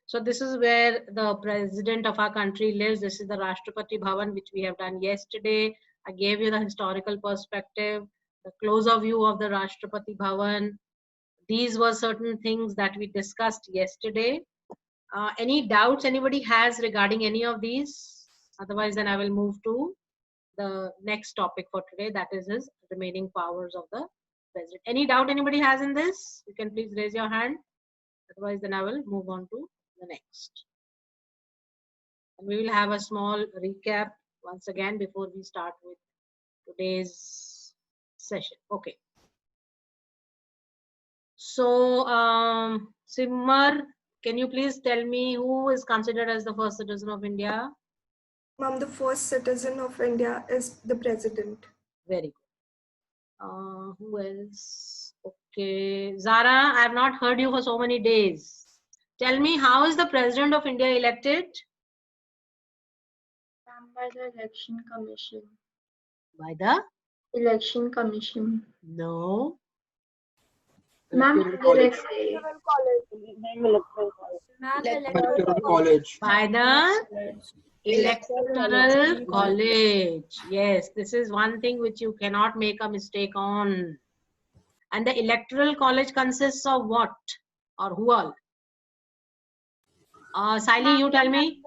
So this is where the president of our country lives. This is the Rashtrapati Bhavan, which we have done yesterday. I gave you the historical perspective, the closer view of the Rashtrapati Bhavan. These were certain things that we discussed yesterday. Any doubts anybody has regarding any of these? Otherwise, then I will move to the next topic for today, that is his remaining powers of the president. Any doubt anybody has in this? You can please raise your hand. Otherwise, then I will move on to the next. And we will have a small recap once again before we start with today's session. Okay. So, Simar, can you please tell me who is considered as the first citizen of India? Ma'am, the first citizen of India is the president. Very good. Who else? Okay. Zara, I have not heard you for so many days. Tell me, how is the president of India elected? By the Election Commission. By the Election Commission. No. Ma'am, College. Electoral College. By the Electoral College. Yes, this is one thing which you cannot make a mistake on. And the Electoral College consists of what? Or who all? Saili, you tell me.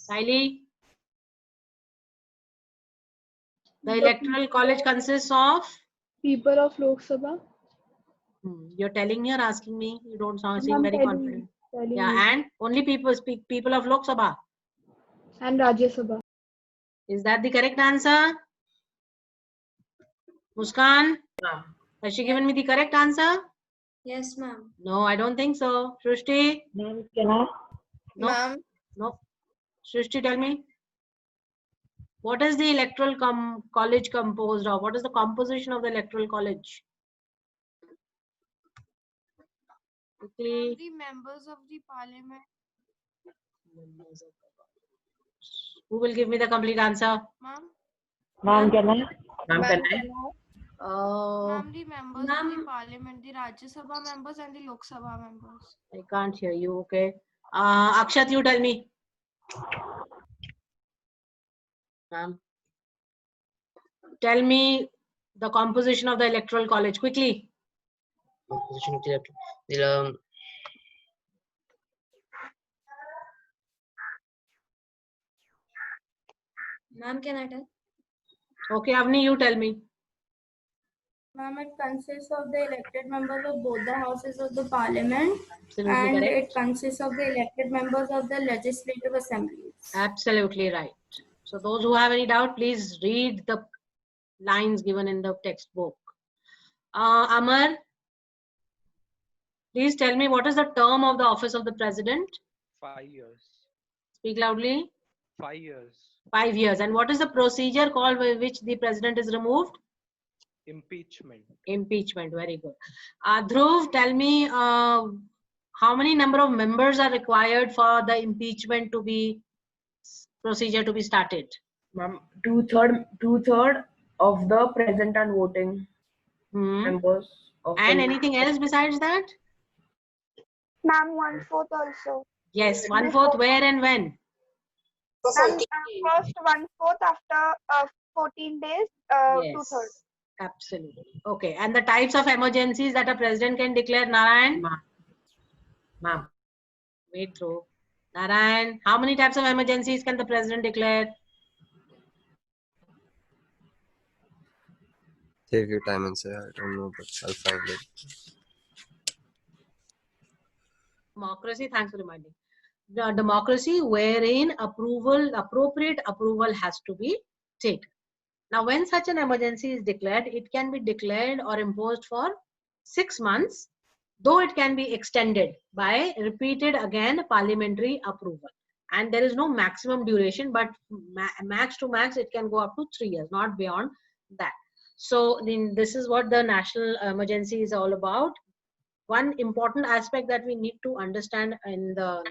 Saili. The Electoral College consists of? People of Lok Sabha. You're telling me or asking me? You don't seem very confident. Yeah, and only people of Lok Sabha. And Rajya Sabha. Is that the correct answer? Muskan? Has she given me the correct answer? Yes, ma'am. No, I don't think so. Shrishti? Ma'am, can I? No. Ma'am. No. Shrishti, tell me. What is the Electoral College composed of? What is the composition of the Electoral College? Quickly. The members of the parliament. Who will give me the complete answer? Ma'am. Ma'am, can I? Ma'am, can I? Ma'am, the members of the parliament, the Rajya Sabha members and the Lok Sabha members. I can't hear you. Okay. Akshat, you tell me. Ma'am. Tell me the composition of the Electoral College quickly. Composition of the Ma'am, can I tell? Okay, Avni, you tell me. Ma'am, it consists of the elected members of both the houses of the parliament. Absolutely and correct. It consists of the elected members of the legislative assemblies. Absolutely right. So those who have any doubt, please read the lines given in the textbook. Amar, please tell me, what is the term of the office of the president? 5 years. Speak loudly. 5 years. 5 years. And what is the procedure called by which the president is removed? Impeachment. Impeachment. Very good. Dhruv, tell me, how many number of members are required for the impeachment to be procedure to be started? Ma'am, two-third of the present and voting members. And anything else besides that? Ma'am, 1/4 also. Yes, 1/4 where and when? Ma'am, first 1/4 after 14 days, Yes, 2/3. absolutely. Okay, and the types of emergencies that a president can declare, Narayan? Ma'am. Wait through. Narayan, how many types of emergencies can the president declare? Take your time and say, I don't know, but I'll find it. Democracy, thanks for reminding. The democracy wherein appropriate approval has to be taken. Now, when such an emergency is declared, it can be declared or imposed for 6 months, though it can be extended by repeated again parliamentary approval. And there is no maximum duration, but max to max, it can go up to 3 years, not beyond that. So this is what the national emergency is all about. One important aspect that we need to understand in the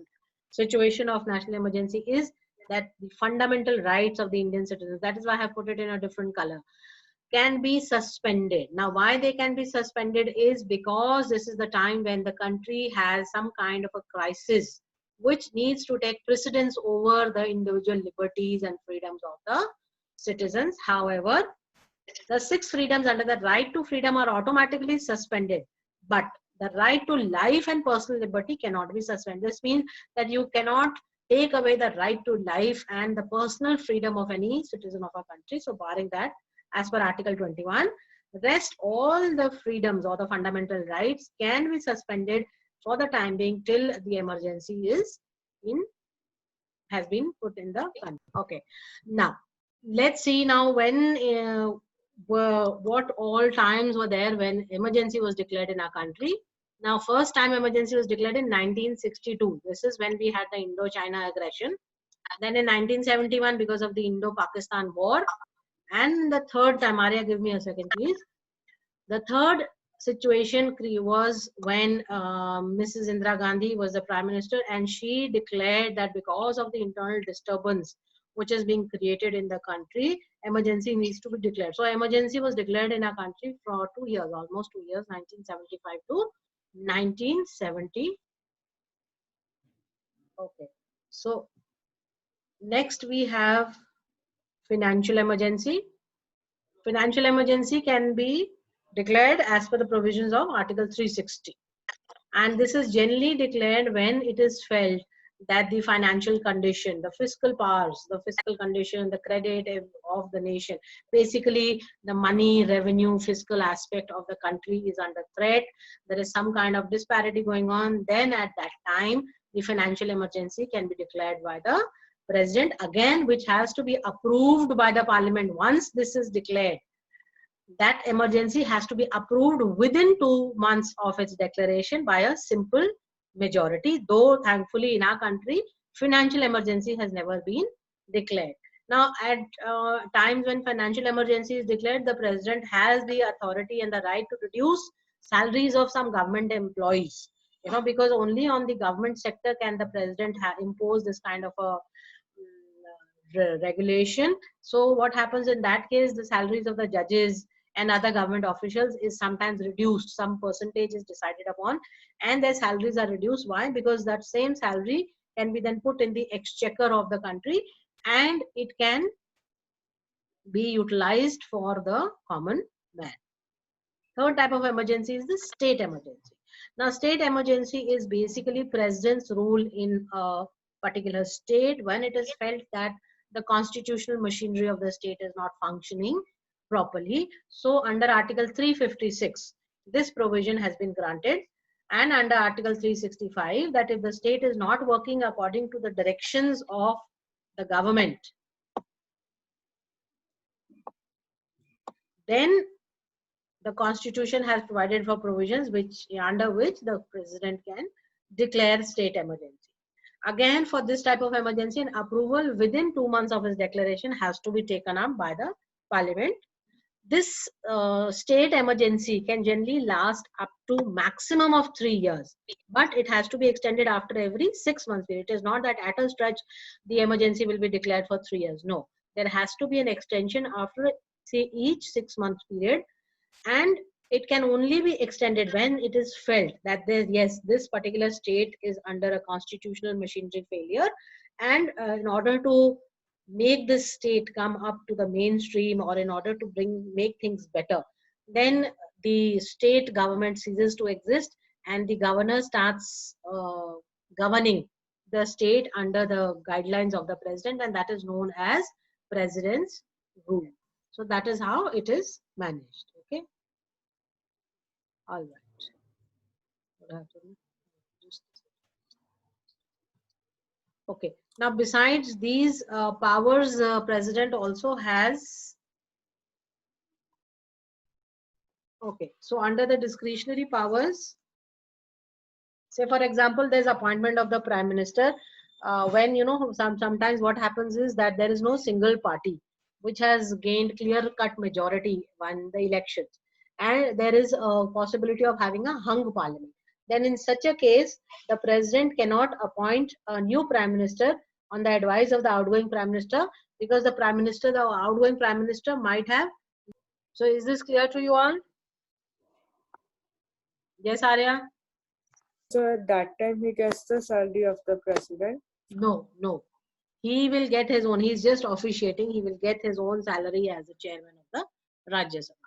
situation of national emergency is that the fundamental rights of the Indian citizens, that is why I have put it in a different color, can be suspended. Now, why they can be suspended is because this is the time when the country has some kind of a crisis which needs to take precedence over the individual liberties and freedoms of the citizens. However, the 6 freedoms under the right to freedom are automatically suspended, but the right to life and personal liberty cannot be suspended. This means that you cannot take away the right to life and the personal freedom of any citizen of a country. So barring that, as per Article 21, rest all the freedoms or the fundamental rights can be suspended for the time being till the emergency has been put in the country. Okay, now let's see now when what all times were there when emergency was declared in our country. Now, first time emergency was declared in 1962. This is when we had the Indo-China aggression. Then in 1971 because of the Indo-Pakistan war. And the third time, Arya, give me a second, please. The third situation was when Mrs. Indira Gandhi was the Prime Minister, and she declared that because of the internal disturbance which is being created in the country, emergency needs to be declared. So emergency was declared in our country for 2 years, almost 2 years, 1975 to 1970. Okay. So next we have financial emergency. Financial emergency can be declared as per the provisions of Article 360. And this is generally declared when it is felt that the financial condition, the fiscal powers, the fiscal condition, the credit of the nation, basically the money, revenue, fiscal aspect of the country is under threat. There is some kind of disparity going on. Then at that time, the financial emergency can be declared by the president, again, which has to be approved by the parliament. Once this is declared, that emergency has to be approved within 2 months of its declaration by a simple majority, though thankfully in our country financial emergency has never been declared. Now at times when financial emergency is declared, the president has the authority and the right to reduce salaries of some government employees, you know, because only on the government sector can the president impose this kind of a regulation. So what happens in that case, the salaries of the judges and other government officials is sometimes reduced. Some percentage is decided upon and their salaries are reduced. Why? Because that same salary can be then put in the exchequer of the country and it can be utilized for the common man. Third type of emergency is the state emergency. Now state emergency is basically president's rule in a particular state when it is felt that the constitutional machinery of the state is not functioning properly. So under Article 356, this provision has been granted, and under Article 365, that if the state is not working according to the directions of the government, then the constitution has provided for provisions under which the president can declare state emergency. Again, for this type of emergency, an approval within 2 months of its declaration has to be taken up by the parliament. This state emergency can generally last up to maximum of 3 years, but it has to be extended after every 6 months period. It is not that at a stretch the emergency will be declared for 3 years. No, there has to be an extension after, say, each 6 month period, and it can only be extended when it is felt that yes, this particular state is under a constitutional machinery failure, and in order to make this state come up to the mainstream, or in order to make things better, then the state government ceases to exist and the governor starts governing the state under the guidelines of the president, and that is known as president's rule. So that is how it is managed. Okay, all right. Okay. Now, besides these powers, president also has. Okay. So, under the discretionary powers, say for example, there's appointment of the prime minister. When sometimes what happens is that there is no single party which has gained clear-cut majority in the elections, and there is a possibility of having a hung parliament. Then in such a case, the president cannot appoint a new prime minister on the advice of the outgoing prime minister, because the outgoing prime minister might have. So is this clear to you all? Yes, Arya? So at that time he gets the salary of the president. No, no. He will get his own. He's just officiating. He will get his own salary as the chairman of the Rajya Sabha.